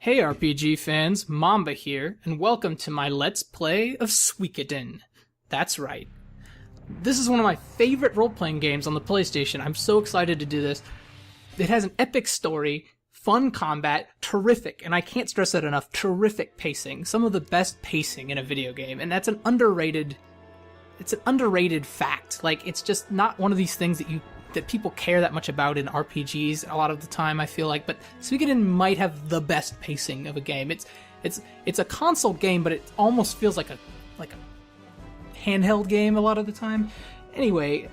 Hey RPG fans, Mamba here, and welcome to my Let's Play of Suikoden. That's right. This is one of my favorite role-playing games on the PlayStation. I'm so excited to do this. It has an epic story, fun combat, terrific, and I can't stress that enough, terrific pacing. Some of the best pacing in a video game, and that's an underrated fact. Like, it's just not one of these things that people care that much about in RPGs a lot of the time, I feel like, but Suikoden might have the best pacing of a game. It's a console game, but it almost feels like a handheld game a lot of the time. Anyway,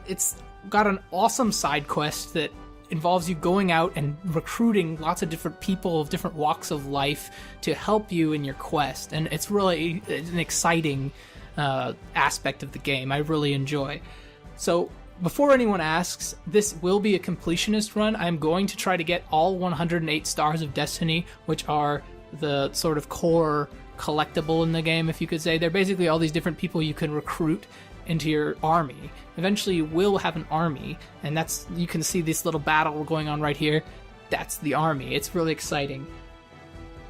it's got an awesome side quest that involves you going out and recruiting lots of different people of different walks of life to help you in your quest, and it's really an exciting aspect of the game I really enjoy. So, before anyone asks, this will be a completionist run. I'm going to try to get all 108 Stars of Destiny, which are the sort of core collectible in the game, if you could say. They're basically all these different people you can recruit into your army. Eventually you will have an army, and you can see this little battle going on right here. That's the army. It's really exciting.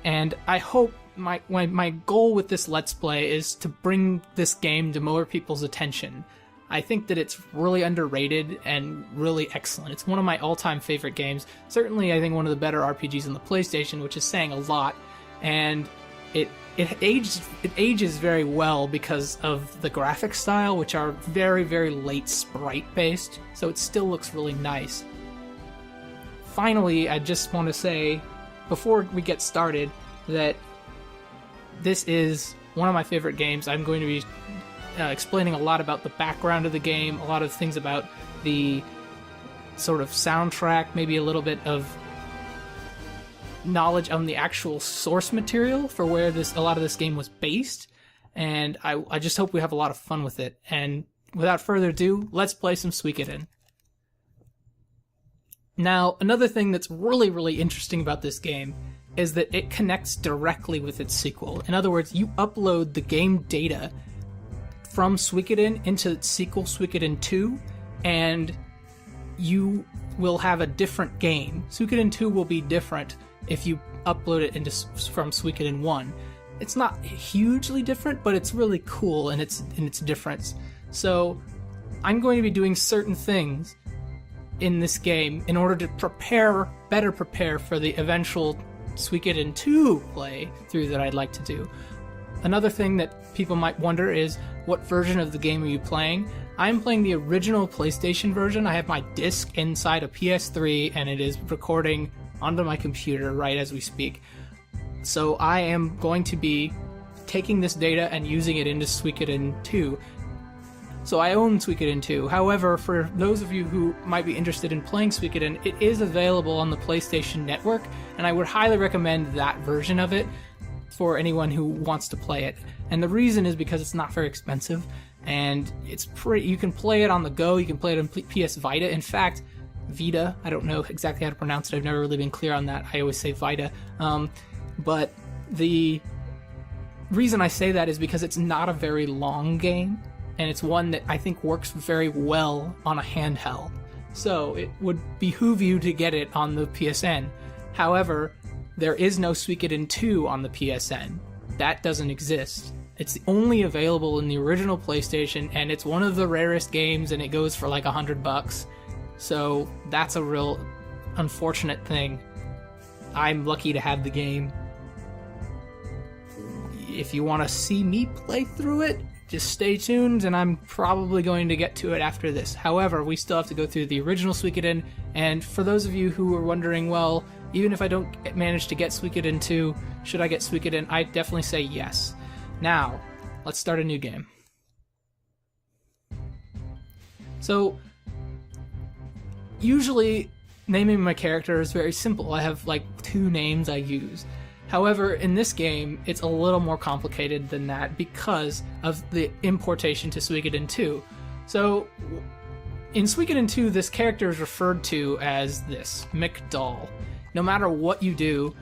And I hope my goal with this Let's Play is to bring this game to more people's attention. I think that it's really underrated and really excellent. It's one of my all-time favorite games. Certainly, I think one of the better RPGs on the PlayStation, which is saying a lot. And it ages very well because of the graphic style, which are very, very late sprite-based. So it still looks really nice. Finally, I just want to say, before we get started, that this is one of my favorite games. I'm going to be explaining a lot about the background of the game, a lot of things about the sort of soundtrack, maybe a little bit of knowledge on the actual source material for where a lot of this game was based, and I just hope we have a lot of fun with it. And without further ado, let's play some Suikoden. Now, another thing that's really, really interesting about this game is that it connects directly with its sequel. In other words, you upload the game data from Suikoden into its sequel, Suikoden 2, and you will have a different game. Suikoden 2 will be different if you upload it from Suikoden 1. It's not hugely different, but it's really cool in its difference. So I'm going to be doing certain things in this game in order to better prepare for the eventual Suikoden 2 playthrough that I'd like to do. Another thing that people might wonder is, what version of the game are you playing? I'm playing the original PlayStation version. I have my disc inside a PS3, and it is recording onto my computer right as we speak. So I am going to be taking this data and using it into Suikoden 2. So I own Suikoden 2. However, for those of you who might be interested in playing Suikoden, it is available on the PlayStation Network, and I would highly recommend that version of it for anyone who wants to play it. And the reason is because it's not very expensive, and you can play it on the go, you can play it on PS Vita. In fact, Vita, I don't know exactly how to pronounce it, I've never really been clear on that, I always say Vita. But the reason I say that is because it's not a very long game, and it's one that I think works very well on a handheld. So it would behoove you to get it on the PSN. However, there is no Suikoden 2 on the PSN. That doesn't exist. It's only available in the original PlayStation, and it's one of the rarest games, and it goes for like $100. So that's a real unfortunate thing. I'm lucky to have the game. If you want to see me play through it, just stay tuned, and I'm probably going to get to it after this. However, we still have to go through the original Suikoden, and for those of you who are wondering, well, even if I don't manage to get Suikoden 2, should I get Suikoden? I definitely say yes. Now, let's start a new game. So, usually, naming my character is very simple. I have like 2 names I use. However, in this game, it's a little more complicated than that because of the importation to Suikoden 2. So, in Suikoden 2, this character is referred to as this, McDull. No matter what you do,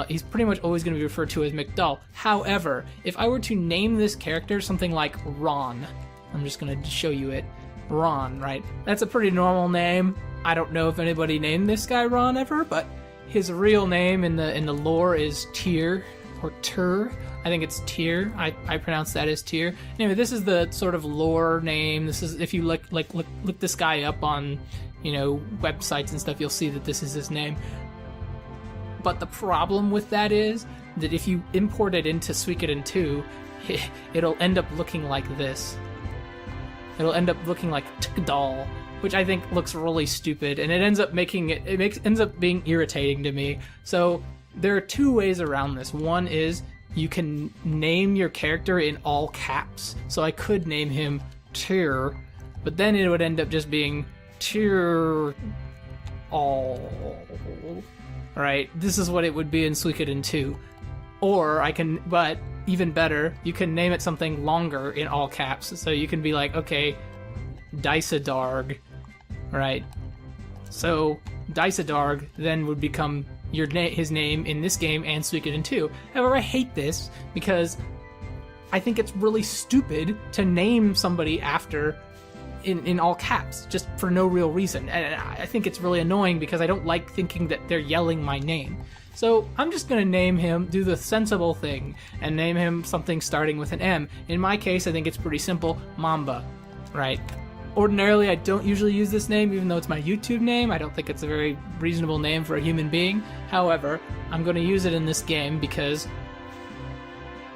he's pretty much always going to be referred to as McDull. However, if I were to name this character something like Ron, I'm just going to show you it. Ron, right? That's a pretty normal name. I don't know if anybody named this guy Ron ever, but His real name in the lore is Tyr, or Tur. I think it's Tyr. I pronounce that as Tyr. Anyway, this is the sort of lore name. This is, if you look this guy up on, websites and stuff, you'll see that this is his name. But the problem with that is that if you import it into Suikoden 2, it'll end up looking like this. It'll end up looking like Tkdal, which I think looks really stupid, and it ends up ends up being irritating to me. So there are two ways around this. One is you can name your character in all caps. So I could name him Tyr, but then it would end up just being Tyr all. Right? This is what it would be in Suikoden 2. Or but even better, you can name it something longer in all caps. So you can be like, okay, Dysadarg, right? So Dysadarg then would become his name in this game and Suikoden 2. However, I hate this because I think it's really stupid to name somebody after in all caps, just for no real reason. And I think it's really annoying because I don't like thinking that they're yelling my name. So I'm just going to name him, do the sensible thing, and name him something starting with an M. In my case, I think it's pretty simple, Mamba, right? Ordinarily, I don't usually use this name, even though it's my YouTube name. I don't think it's a very reasonable name for a human being. However, I'm going to use it in this game because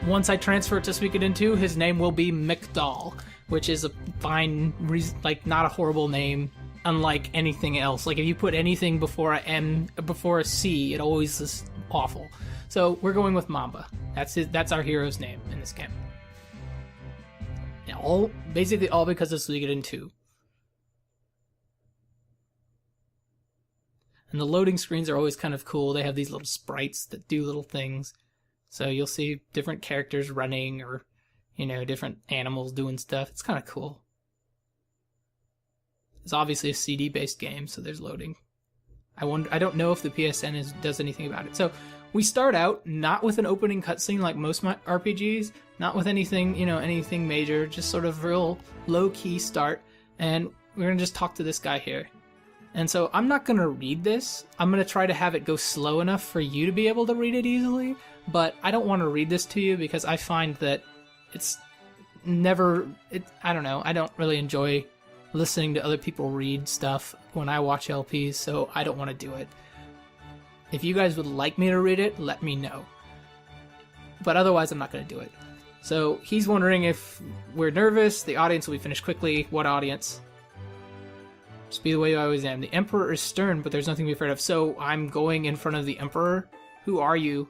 once I transfer it to Suikoden 2, his name will be Mikdal, which is a fine, not a horrible name, unlike anything else. Like, if you put anything before a C, it always is awful. So we're going with Mamba. That's our hero's name in this game. Basically all because of Suikoden 2. And the loading screens are always kind of cool. They have these little sprites that do little things. So you'll see different characters running, or different animals doing stuff. It's kind of cool. It's obviously a CD-based game, so there's loading. I don't know if the PSN does anything about it. So we start out not with an opening cutscene like most RPGs, not with anything, anything major, just sort of real low-key start, and we're going to just talk to this guy here. And so I'm not going to read this. I'm going to try to have it go slow enough for you to be able to read it easily, but I don't want to read this to you because I find that I don't know, I don't really enjoy listening to other people read stuff when I watch LPs, so I don't want to do it. If you guys would like me to read it, let me know. But otherwise, I'm not going to do it. So he's wondering if we're nervous. The audience will be finished quickly. What audience? Just be the way I always am. The Emperor is stern, but there's nothing to be afraid of. So I'm going in front of the Emperor. Who are you?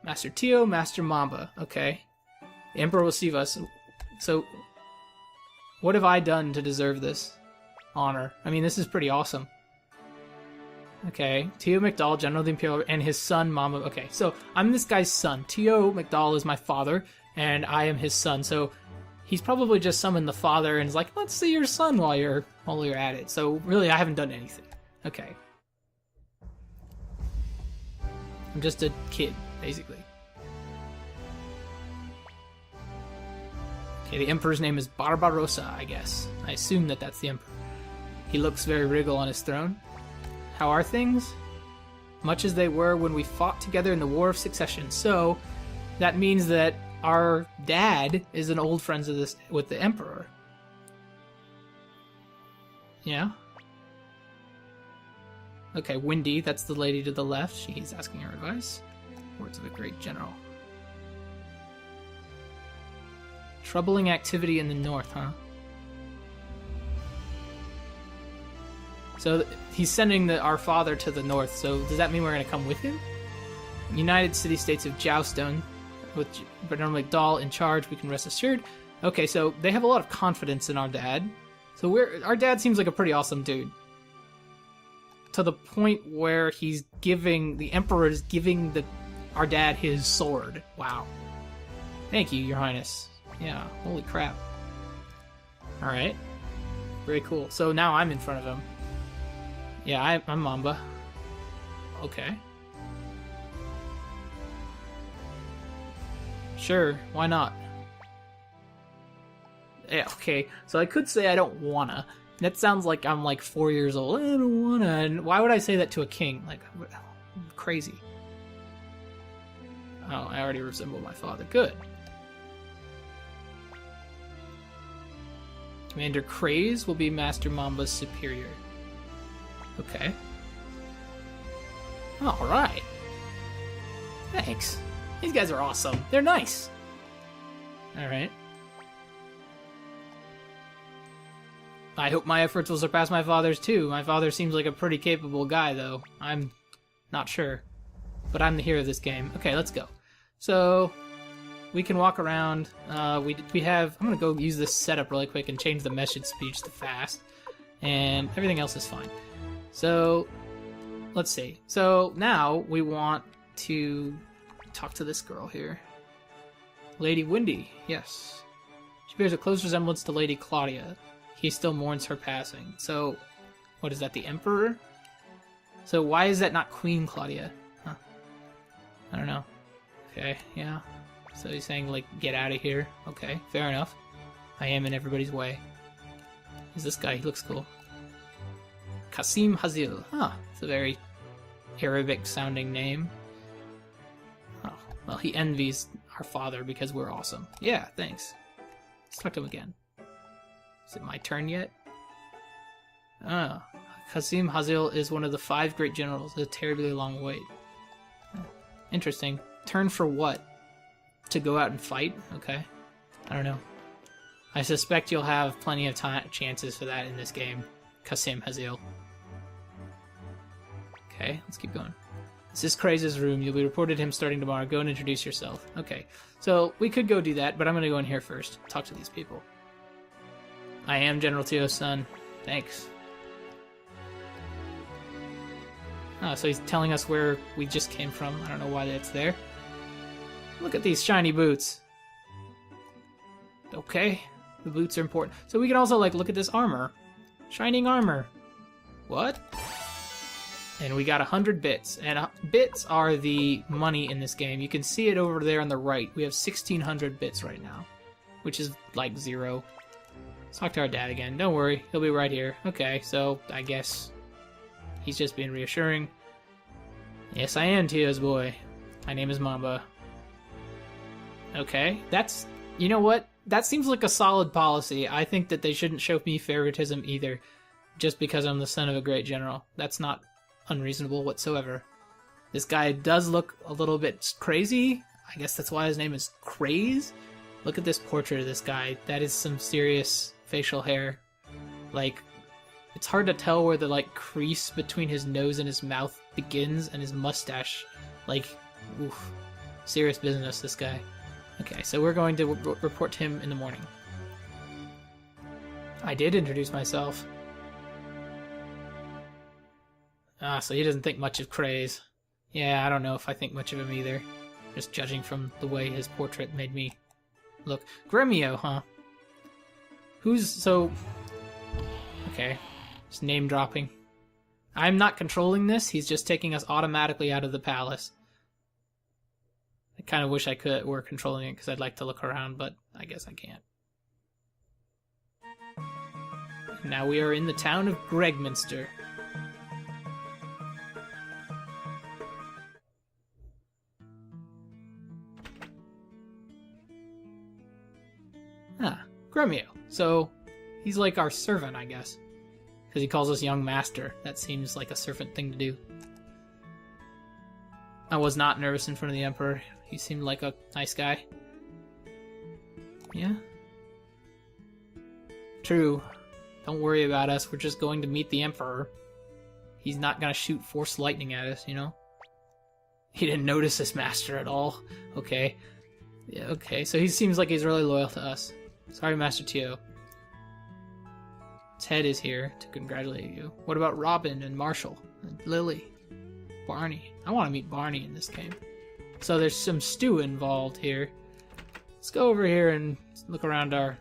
Master Tio, Master Mamba. Okay. The Emperor will save us. So what have I done to deserve this honor? I mean, this is pretty awesome. Okay, Tio Mikdal, General of the Imperial, and his son, Mamba. Okay, so I'm this guy's son. Tio Mikdal is my father, and I am his son. So he's probably just summoned the father and is like, let's see your son while you're at it. So really, I haven't done anything. Okay. I'm just a kid, basically. Okay, the Emperor's name is Barbarossa, I guess. I assume that that's the Emperor. He looks very regal on his throne. How are things? Much as they were when we fought together in the War of Succession. So, that means that our dad is an old friend with the Emperor. Yeah? Okay, Wendy, that's the lady to the left. She's asking her advice. Words of a great general. Troubling activity in the north, huh? So he's sending our father to the north, so does that mean we're going to come with him? United City-States of Joustone, with General Mikdal in charge, we can rest assured. Okay, so they have a lot of confidence in our dad. So our dad seems like a pretty awesome dude. To the point where the Emperor is giving our dad his sword. Wow. Thank you, Your Highness. Yeah, holy crap. Alright. Very cool. So now I'm in front of him. Yeah, I'm Mamba. Okay. Sure, why not? Yeah, okay, so I could say I don't wanna, That sounds like I'm like 4 years old. I don't wanna. And why would I say that to a king? Like, crazy. Oh, I already resemble my father. Good. Commander Craze will be Master Mamba's superior. Okay. Alright. Thanks. These guys are awesome. They're nice. Alright. I hope my efforts will surpass my father's too. My father seems like a pretty capable guy, though. I'm not sure. But I'm the hero of this game. Okay, let's go. So, we can walk around. We have... I'm going to go use this setup really quick and change the message speech to fast. And everything else is fine. So, let's see. So, now we want to talk to this girl here. Lady Wendy, yes. She bears a close resemblance to Lady Claudia. He still mourns her passing. So, what is that, the Emperor? So why is that not Queen Claudia? Huh. I don't know. Okay, yeah. So he's saying, like, get out of here. Okay, fair enough. I am in everybody's way. Who's this guy? He looks cool. Qasim Hazil. Huh, it's a very Arabic-sounding name. Oh, well, he envies our father because we're awesome. Yeah, thanks. Let's talk to him again. Is it my turn yet? Qasim Hazil is one of the 5 great generals. A terribly long wait. Interesting. Turn for what? To go out and fight? Okay. I don't know. I suspect you'll have plenty of chances for that in this game. Qasim Hazil. Okay, let's keep going. This is Craze's room. You'll be reported to him starting tomorrow. Go and introduce yourself. Okay. So, we could go do that, but I'm going to go in here first. Talk to these people. I am General Tio's son. Thanks. Oh, so he's telling us where we just came from. I don't know why that's there. Look at these shiny boots. Okay, the boots are important. So we can also, like, look at this armor. Shining armor. What? And we got 100 bits. And bits are the money in this game. You can see it over there on the right. We have 1,600 bits right now, which is, like, 0. Let's talk to our dad again. Don't worry, he'll be right here. Okay, so I guess he's just being reassuring. Yes, I am Tio's boy. My name is Mamba. Okay, that's... You know what? That seems like a solid policy. I think that they shouldn't show me favoritism either, just because I'm the son of a great general. That's not unreasonable whatsoever. This guy does look a little bit crazy. I guess that's why his name is Craze. Look at this portrait of this guy. That is some serious facial hair. Like, it's hard to tell where the, like, crease between his nose and his mouth begins and his mustache. Like, oof. Serious business, this guy. Okay, so we're going to report to him in the morning. I did introduce myself. Ah, so he doesn't think much of Craze. Yeah, I don't know if I think much of him either. Just judging from the way his portrait made me look. Gremio, huh? Who's, so... Okay. Just name dropping. I'm not controlling this, he's just taking us automatically out of the palace. I kind of wish I were controlling it because I'd like to look around, but I guess I can't. Now we are in the town of Gregminster. Ah, Gremio. So, he's like our servant, I guess. Because he calls us young master. That seems like a servant thing to do. I was not nervous in front of the Emperor. He seemed like a nice guy. Yeah? True. Don't worry about us. We're just going to meet the Emperor. He's not going to shoot force lightning at us, you know? He didn't notice this master at all. Okay. Yeah, okay. So he seems like he's really loyal to us. Sorry, Master Tio. Ted is here to congratulate you. What about Robin and Marshall and Lily? Barney. I want to meet Barney in this game. So there's some stew involved here. Let's go over here and look around our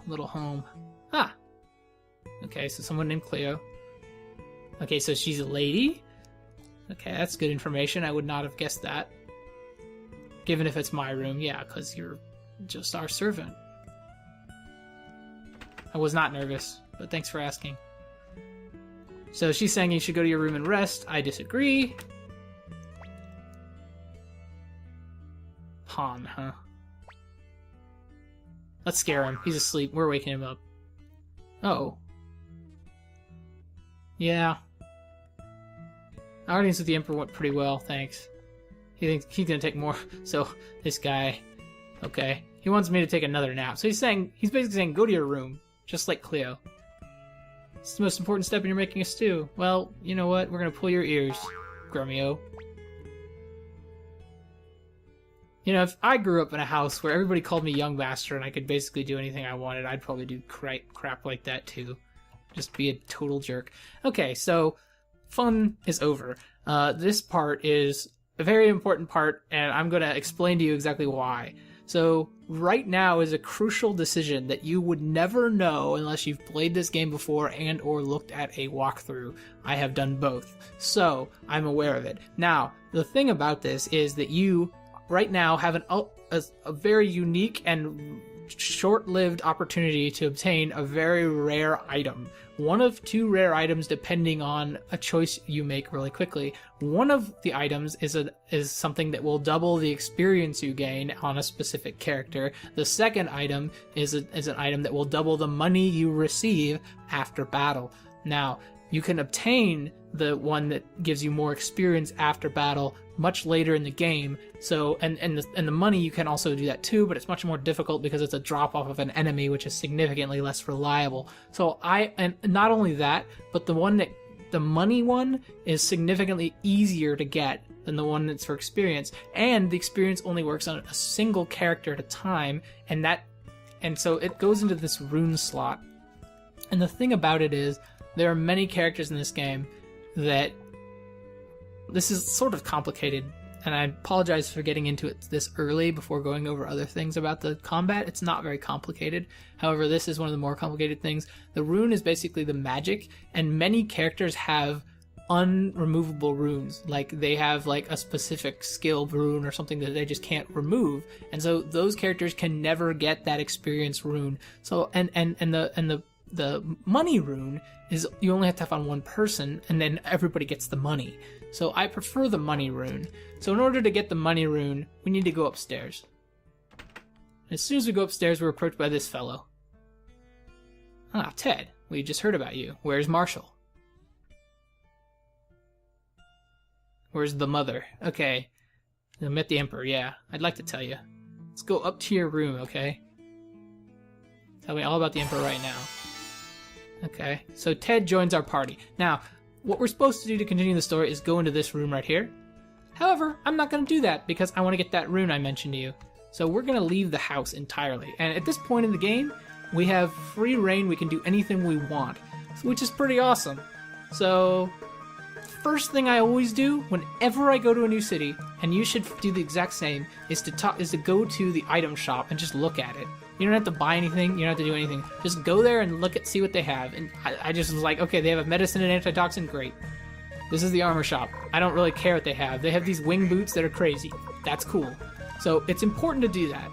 little home. Ah! Okay, so someone named Cleo. Okay, so she's a lady? Okay, that's good information. I would not have guessed that. Given if it's my room, yeah, because you're just our servant. I was not nervous. but thanks for asking. So she's saying you should go to your room and rest. I disagree. Han, huh? Let's scare him. He's asleep. We're waking him up. Oh. Yeah. Our audience with the Emperor went pretty well, thanks. He thinks he's gonna take more. So, this guy... Okay. He wants me to take another nap. So he's basically saying, go to your room. Just like Cleo. It's the most important step in your making a stew. Well, you know what? We're gonna pull your ears, Grumio. You know, if I grew up in a house where everybody called me Young Master and I could basically do anything I wanted, I'd probably do crap like that too. Just be a total jerk. Okay, so fun is over. This part is a very important part, and I'm going to explain to you exactly why. So right now is a crucial decision that you would never know unless you've played this game before and or looked at a walkthrough. I have done both, so I'm aware of it. Now, the thing about this is that you right now have a very unique and short-lived opportunity to obtain a very rare item. One of two rare items depending on a choice you make really quickly. One of the items is something that will double the experience you gain on a specific character. The second item is an item that will double the money you receive after battle. Now, you can obtain the one that gives you more experience after battle much later in the game. So, and the money, you can also do that too, but it's much more difficult because it's a drop off of an enemy, which is significantly less reliable. So and not only that, but the money one is significantly easier to get than the one that's for experience. And the experience only works on a single character at a time, and so it goes into this rune slot. And the thing about it is, there are many characters in this game that this is sort of complicated, and I apologize for getting into it this early before going over other things about the combat. It's not very complicated. However, this is one of the more complicated things. The rune is basically the magic, and many characters have unremovable runes. Like, they have like a specific skill rune or something that they just can't remove, and so those characters can never get that experience rune. So and the money rune is you only have to have on one person, and then everybody gets the money. So I prefer the money rune. So in order to get the money rune, we need to go upstairs. As soon as we go upstairs, we're approached by this fellow. Ah, Ted, we just heard about you. Where's Marshall? Where's the mother? Okay. I met the Emperor, yeah. I'd like to tell you. Let's go up to your room, okay? Tell me all about the Emperor right now. Okay, so Ted joins our party. Now, what we're supposed to do to continue the story is go into this room right here. However, I'm not going to do that because I want to get that rune I mentioned to you. So we're going to leave the house entirely. And at this point in the game, we have free reign. We can do anything we want, which is pretty awesome. So, first thing I always do whenever I go to a new city, and you should do the exact same, is to go to the item shop and just look at it. You don't have to buy anything. You don't have to do anything. Just go there and see what they have. And I just was like, okay, they have a medicine and antitoxin. Great. This is the armor shop. I don't really care what they have. They have these wing boots that are crazy. That's cool. So it's important to do that.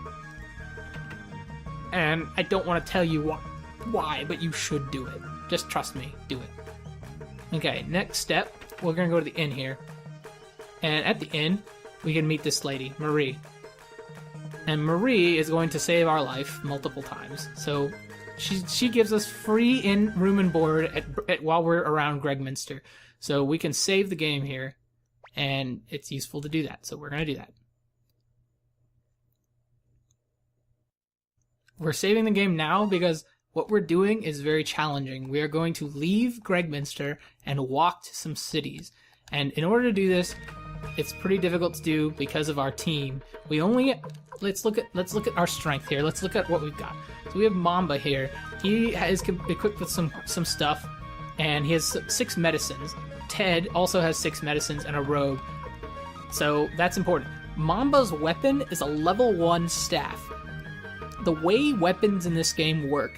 And I don't want to tell you why, but you should do it. Just trust me. Do it. Okay, next step. We're going to go to the inn here. And at the inn, we can meet this lady, Marie. And Marie is going to save our life multiple times. So she gives us free in room and board while we're around Gregminster. So we can save the game here, and it's useful to do that. So we're going to do that. We're saving the game now because what we're doing is very challenging. We are going to leave Gregminster and walk to some cities. And in order to do this, it's pretty difficult to do because of our team. Let's look at our strength here. Let's look at what we've got. So we have Mamba here. He is equipped with some stuff, and he has 6 medicines. Ted also has 6 medicines and a robe. So that's important. Mamba's weapon is a level 1 staff. The way weapons in this game work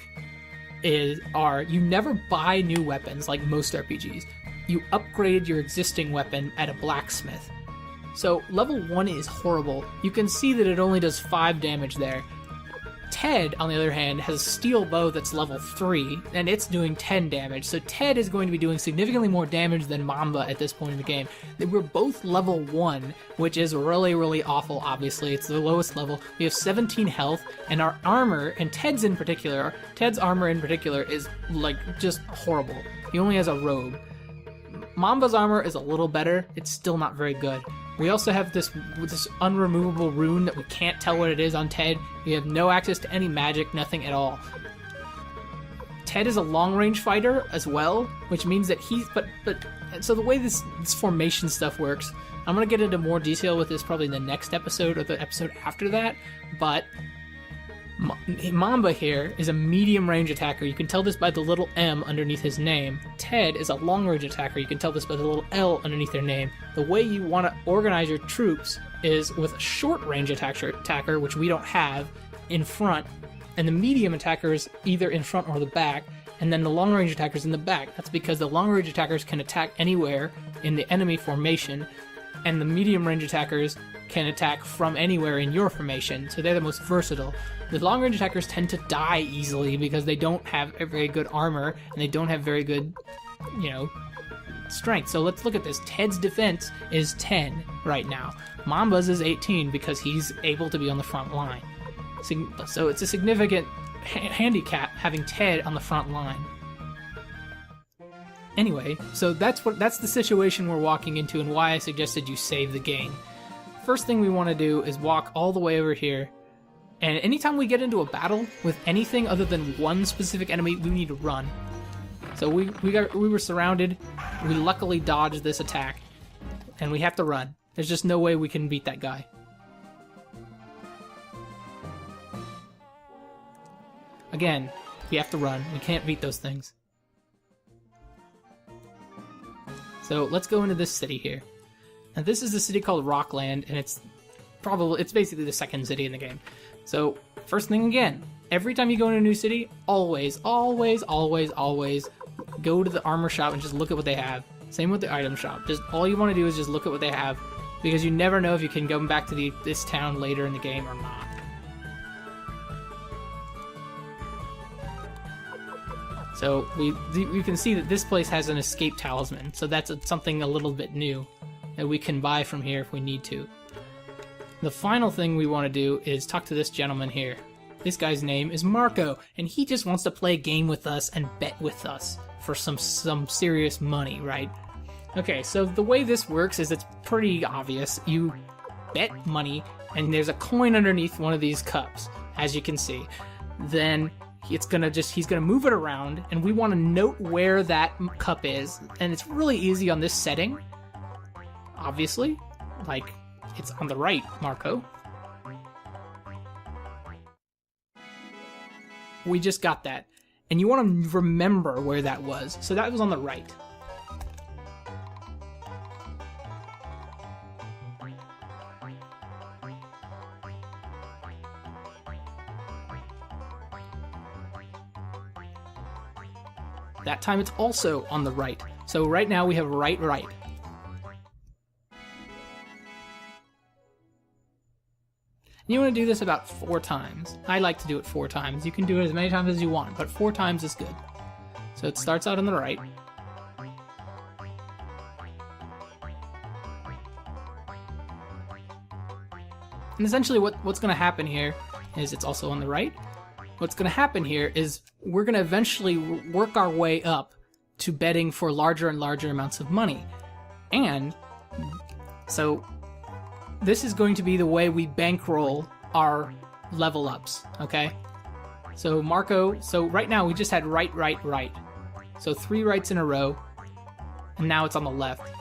are you never buy new weapons like most RPGs. You upgrade your existing weapon at a blacksmith. So level 1 is horrible. You can see that it only does 5 damage there. Ted, on the other hand, has a steel bow that's level 3, and it's doing 10 damage. So Ted is going to be doing significantly more damage than Mamba at this point in the game. We're both level 1, which is really, really awful, obviously. It's the lowest level. We have 17 health, and our armor, and Ted's armor in particular is, like, just horrible. He only has a robe. Mamba's armor is a little better. It's still not very good. We also have this unremovable rune that we can't tell what it is on Ted. We have no access to any magic, nothing at all. Ted is a long-range fighter as well, which means that so the way this formation stuff works, I'm going to get into more detail with this probably in the next episode or the episode after that, but Mamba here is a medium-range attacker. You can tell this by the little M underneath his name. Ted is a long-range attacker. You can tell this by the little L underneath their name. The way you want to organize your troops is with a short-range attacker, which we don't have, in front, and the medium attackers either in front or the back, and then the long-range attackers in the back. That's because the long-range attackers can attack anywhere in the enemy formation, and the medium-range attackers can attack from anywhere in your formation, so they're the most versatile. The long-range attackers tend to die easily because they don't have a very good armor, and they don't have very good, strength. So let's look at this. Ted's defense is 10 right now. Mamba's is 18 because he's able to be on the front line. So it's a significant handicap having Ted on the front line. Anyway, so that's the situation we're walking into and why I suggested you save the game. First thing we want to do is walk all the way over here, and anytime we get into a battle with anything other than one specific enemy, we need to run. So we were surrounded. We luckily dodged this attack, and we have to run. There's just no way we can beat that guy. Again, we have to run. We can't beat those things. So let's go into this city here. Now this is the city called Rockland, and it's basically the second city in the game. So first thing again, every time you go into a new city, always go to the armor shop and just look at what they have. Same with the item shop. Just all you want to do is just look at what they have, because you never know if you can go back to this town later in the game or not. So you can see that this place has an escape talisman, so that's something a little bit new that we can buy from here if we need to. The final thing we want to do is talk to this gentleman here. This guy's name is Marco, and he just wants to play a game with us and bet with us for some serious money, right? Okay, so the way this works is it's pretty obvious. You bet money, and there's a coin underneath one of these cups, as you can see. Then he's gonna move it around, and we want to note where that cup is, and it's really easy on this setting. Obviously, like, it's on the right, Marco. We just got that. And you want to remember where that was. So that was on the right. That time it's also on the right. So right now we have right. You want to do this about 4 times. I like to do it 4 times. You can do it as many times as you want, but 4 times is good. So it starts out on the right. And essentially what's going to happen here is it's also on the right. What's going to happen here is we're going to eventually work our way up to betting for larger and larger amounts of money. And so this is going to be the way we bankroll our level ups, okay? So Marco, right now we just had right. So 3 rights in a row, and now it's on the left.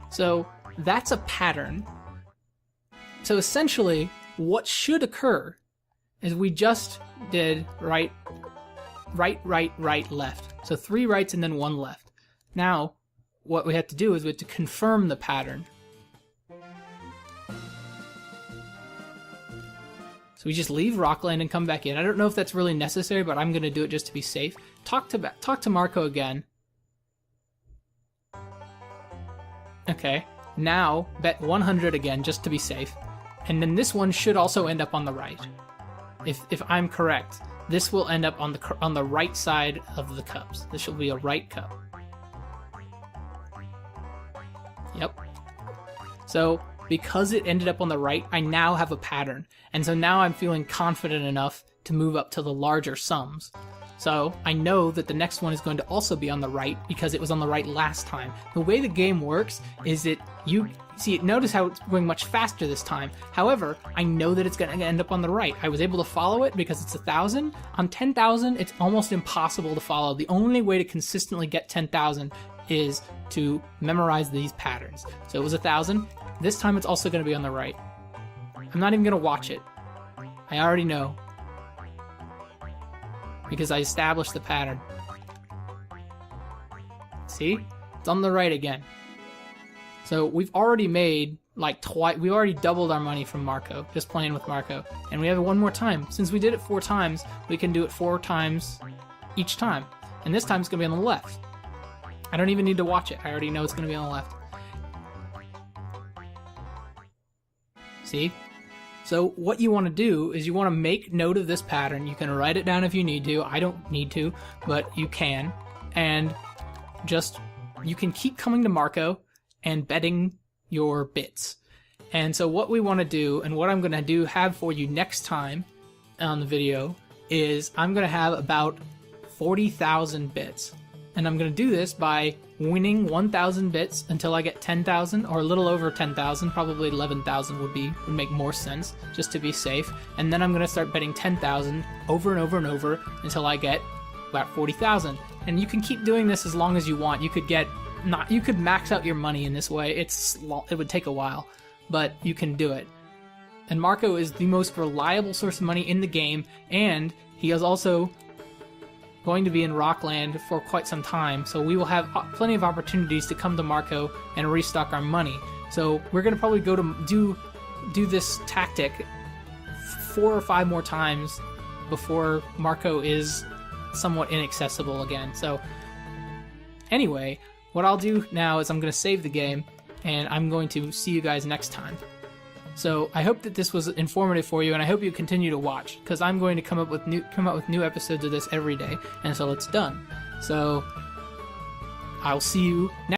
So that's a pattern. So essentially, what should occur is we just did right, left. So 3 rights and then 1 left. Now, what we have to do is we have to confirm the pattern. So we just leave Rockland and come back in. I don't know if that's really necessary, but I'm going to do it just to be safe. Talk to Marco again. Okay, now bet 100 again just to be safe. And then this one should also end up on the right. if I'm correct, this will end up on the right side of the cups. This will be a right cup. Yep. So because it ended up on the right, I now have a pattern. And so now I'm feeling confident enough to move up to the larger sums. So I know that the next one is going to also be on the right because it was on the right last time. The way the game works is that you see, notice how it's going much faster this time. However, I know that it's going to end up on the right. I was able to follow it because it's 1,000. On 10,000, it's almost impossible to follow. The only way to consistently get 10,000 is to memorize these patterns. So it was 1,000. This time it's also going to be on the right. I'm not even going to watch it. I already know. Because I established the pattern. See? It's on the right again. So we've already made like twice. We already doubled our money from Marco, just playing with Marco. And we have it one more time. Since we did it 4 times, we can do it 4 times each time. And this time it's going to be on the left. I don't even need to watch it. I already know it's going to be on the left. See? So what you want to do is you want to make note of this pattern. You can write it down if you need to. I don't need to, but you can. And just, you can keep coming to Marco and betting your bits. And so what we want to do, and what I'm going to have for you next time on the video, is I'm going to have about 40,000 bits. And I'm going to do this by winning 1,000 bits until I get 10,000, or a little over 10,000, probably 11,000 would make more sense, just to be safe. And then I'm going to start betting 10,000 over and over and over until I get about 40,000. And you can keep doing this as long as you want. You could max out your money in this way. It would take a while, but you can do it. And Marco is the most reliable source of money in the game, and he is also going to be in Rockland for quite some time, so we will have plenty of opportunities to come to Marco and restock our money. So we're going to probably go to do this tactic 4 or 5 more times before Marco is somewhat inaccessible again. So anyway, what I'll do now is I'm going to save the game, and I'm going to see you guys next time. So I hope that this was informative for you, and I hope you continue to watch, because I'm going to come out with new episodes of this every day until it's done. So I'll see you next